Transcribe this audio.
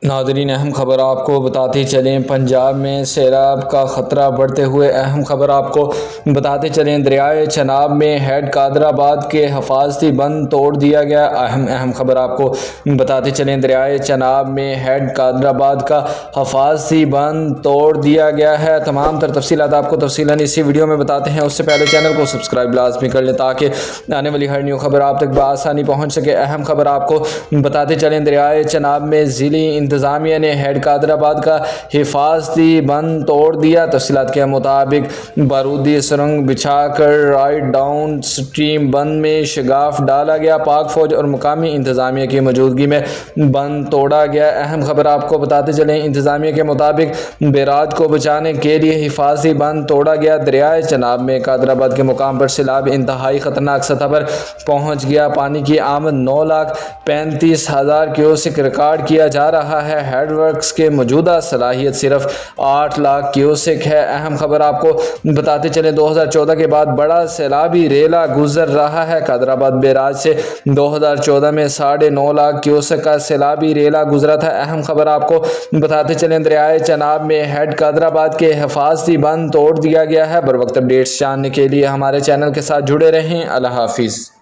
ناظرین، اہم خبر آپ کو بتاتے چلیں، پنجاب میں سیلاب کا خطرہ بڑھتے ہوئے اہم خبر آپ کو بتاتے چلیں، دریائے چناب میں ہیڈ قادرآباد کے حفاظتی بند توڑ دیا گیا۔ اہم خبر آپ کو بتاتے چلیں، دریائے چناب میں ہیڈ قادرآباد کا حفاظتی بند توڑ دیا گیا ہے۔ تمام تر تفصیلات آپ کو تفصیلاً اسی ویڈیو میں بتاتے ہیں۔ اس سے پہلے چینل کو سبسکرائب لازمی کر لیں تاکہ آنے والی ہر نیو خبر آپ تک بآسانی پہنچ سکے۔ اہم خبر آپ کو بتاتے چلیں، دریائے چناب میں ضلعی انتظامیہ نے ہیڈ قادرآباد کا حفاظتی بند توڑ دیا۔ تفصیلات کے مطابق بارودی سرنگ بچھا کر رائٹ ڈاؤن اسٹریم بند میں شگاف ڈالا گیا۔ پاک فوج اور مقامی انتظامیہ کی موجودگی میں بند توڑا گیا۔ اہم خبر آپ کو بتاتے چلیں، انتظامیہ کے مطابق بیراج کو بچانے کے لیے حفاظتی بند توڑا گیا۔ دریائے چناب میں قادرآباد کے مقام پر سیلاب انتہائی خطرناک سطح پر پہنچ گیا۔ پانی کی آمد 9,35,000 کیوسک ریکارڈ کیا جا رہا ہے۔ ہیڈ ورکس کے موجودہ صلاحیت صرف 8 لاکھ کیوسک ہے۔ اہم خبر آپ کو بتاتے چلیں، 2014 کے بعد بڑا سیلابی ریلا گزر رہا ہے۔ قادرآباد بیراج سے 2014 میں 9.5 لاکھ کیوسک کا سیلابی ریلا گزرا تھا۔ اہم خبر آپ کو بتاتے چلیں، دریائے چناب میں ہیڈ قادرآباد کے حفاظتی بند توڑ دیا گیا ہے۔ بروقت اپڈیٹس جاننے کے لیے ہمارے چینل کے ساتھ جڑے رہیں۔ اللہ حافظ۔